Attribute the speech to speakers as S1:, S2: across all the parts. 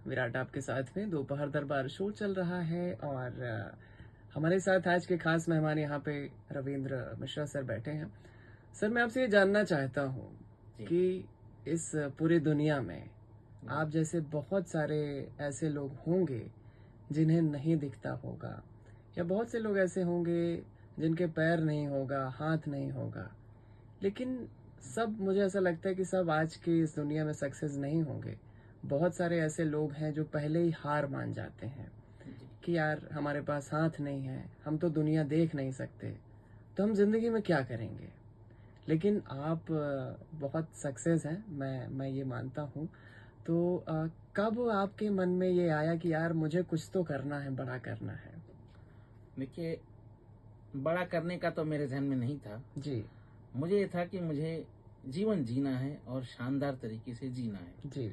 S1: विराट आपके साथ में दोपहर दरबार शो चल रहा है और हमारे साथ आज के खास मेहमान यहाँ पे रविंद्र मिश्रा सर बैठे हैं। सर, मैं आपसे ये जानना चाहता हूँ
S2: जी।
S1: कि इस पूरी दुनिया में
S2: जी।
S1: आप जैसे बहुत सारे ऐसे लोग होंगे जिन्हें नहीं दिखता होगा, या बहुत से लोग ऐसे होंगे जिनके पैर नहीं होगा, हाथ नहीं होगा, लेकिन सब, मुझे ऐसा लगता है कि सब आज की इस दुनिया में सक्सेस नहीं होंगे। बहुत सारे ऐसे लोग हैं जो पहले ही हार मान जाते हैं
S2: जी।
S1: कि यार हमारे पास हाथ नहीं है, हम तो दुनिया देख नहीं सकते, तो हम जिंदगी में क्या करेंगे। लेकिन आप बहुत सक्सेस हैं, मैं ये मानता हूँ। तो कब आपके मन में ये आया कि यार मुझे कुछ तो करना है, बड़ा करना है।
S2: देखिए, बड़ा करने का तो मेरे ज़हन में नहीं था।
S1: जी।
S2: मुझे ये था कि मुझे जीवन जीना है और शानदार तरीके से जीना है।
S1: जी।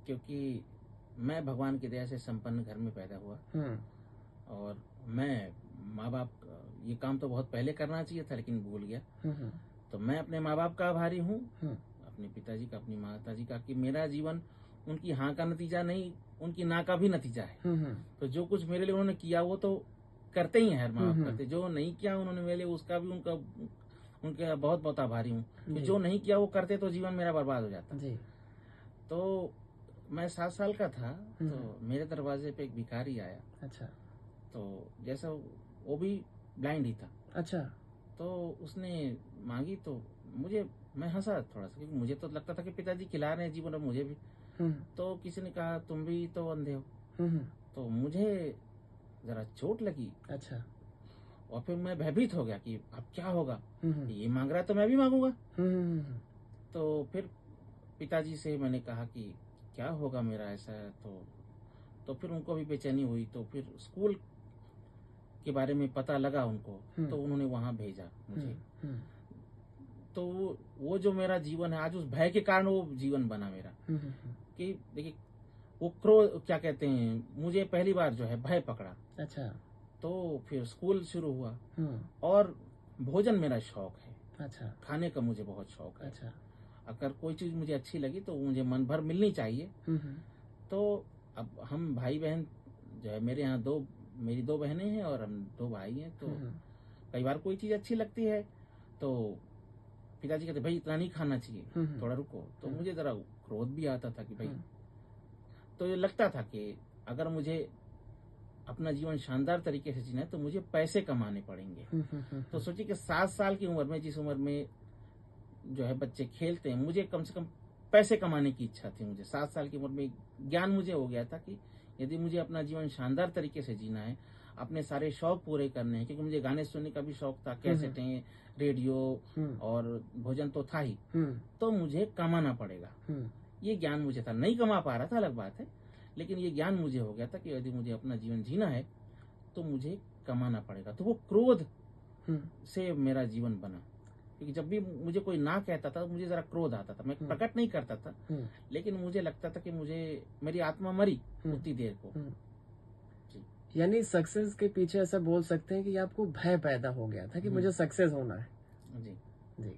S2: क्योंकि मैं भगवान की दया से संपन्न घर में पैदा हुआ
S1: हम्म।
S2: और मैं माँ-बाप ये काम तो बहुत पहले करना चाहिए था लेकिन भूल गया।
S1: हम्म।
S2: तो मैं अपने माँ-बाप का आभारी हूँ,
S1: हम्म।
S2: अपने पिताजी का, अपनी माताजी का, कि मेरा जीवन उनकी हाँ का नतीजा नहीं, उनकी ना का भी नतीजा है।
S1: हम्म।
S2: तो जो कुछ मेरे लिए उन्होंने किया वो तो करते ही हैं, हर माँ-बाप
S1: हम्म।
S2: करते। जो नहीं किया उन्होंने मेरे लिए, उसका भी उनका बहुत-बहुत आभारी हूँ। कि
S1: जी।
S2: जो नहीं किया वो करते तो जीवन मेरा बर्बाद हो जाता।
S1: जी।
S2: तो मैं 7 साल का था,
S1: हम्म।
S2: तो मेरे दरवाजे पे एक भिखारी आया।
S1: अच्छा।
S2: तो जैसा वो भी ब्लाइंड ही था।
S1: अच्छा।
S2: तो उसने माँगी तो मैं हँसा थोड़ा-सा, क्योंकि मुझे तो लगता था कि पिताजी खिला रहे हैं जीवन, और मुझे भी।
S1: हम्म।
S2: तो किसी ने कहा, तुम भी तो अंधे हो।
S1: हम्म।
S2: तो मुझे ज़रा चोट लगी
S1: अच्छा।
S2: और फिर मैं भयभीत हो गया कि अब क्या होगा?
S1: हम्म।
S2: ये माँग रहा है तो मैं भी माँगूँगा।
S1: हम्म।
S2: तो फिर पिताजी से मैंने कहा कि क्या होगा मेरा ऐसा? तो फिर उनको भी बेचैनी हुई, तो फिर स्कूल के बारे में पता लगा उनको,
S1: हम्म।
S2: तो उन्होंने वहाँ भेजा
S1: हम्म।
S2: मुझे।
S1: हम्म।
S2: तो वो जो मेरा जीवन है आज, उस भय के कारण वो जीवन बना मेरा।
S1: हम्म।
S2: कि देखिए, वो क्रोध क्या कहते हैं, मुझे पहली बार जो है भय पकड़ा।
S1: अच्छा।
S2: तो फिर स्कूल शुरू हुआ
S1: हम्म।
S2: और भोजन मेरा शौक है,
S1: अच्छा।
S2: खाने का मुझे बहुत शौक है।
S1: अच्छा।
S2: अगर कोई चीज़ मुझे अच्छी लगी तो मुझे मन भर मिलनी चाहिए।
S1: हम्म।
S2: तो अब हम भाई बहन जो है, मेरे यहाँ मेरी 2 बहनें हैं और हम 2 भाई हैं। तो
S1: हम्म।
S2: कई बार कोई चीज़ अच्छी लगती है तो पिताजी कहते, भाई इतना नहीं खाना चाहिए,
S1: हम्म।
S2: थोड़ा रुको। तो
S1: हम्म।
S2: मुझे ज़रा क्रोध भी आता था कि भाई,
S1: हम्म।
S2: तो ये लगता था कि अगर मुझे अपना जीवन शानदार तरीके से जीना है तो मुझे पैसे कमाने पड़ेंगे। तो सोचिए कि 7 साल की उम्र में, जिस उम्र में जो है बच्चे खेलते हैं, मुझे कम से कम पैसे कमाने की इच्छा थी। मुझे 7 साल की उम्र में ज्ञान मुझे हो गया था कि यदि मुझे अपना जीवन शानदार तरीके से जीना है, अपने सारे शौक पूरे करने हैं, क्योंकि मुझे गाने सुनने का भी शौक था, कैसेटें, रेडियो
S1: हम्म।
S2: और भोजन तो था ही,
S1: हम्म।
S2: तो मुझे कमाना पड़ेगा।
S1: हम्म।
S2: ये ज्ञान मुझे था, नहीं कमा पा रहा था अलग बात है, लेकिन ये ज्ञान मुझे हो गया था कि यदि मुझे अपना जीवन जीना है तो मुझे कमाना पड़ेगा। तो वो क्रोध
S1: हम्म।
S2: से मेरा जीवन बना, क्योंकि जब भी मुझे कोई ना कहता था मुझे ज़रा क्रोध आता था। मैं
S1: हम्म।
S2: प्रकट नहीं करता था,
S1: हम्म।
S2: लेकिन मुझे लगता था कि मेरी आत्मा मरी
S1: हम्म।
S2: उतनी देर को।
S1: हम्म।
S2: जी।
S1: यानी सक्सेस के पीछे ऐसा बोल सकते हैं कि आपको भय पैदा हो गया था कि मुझे सक्सेस होना है।
S2: जी।
S1: जी।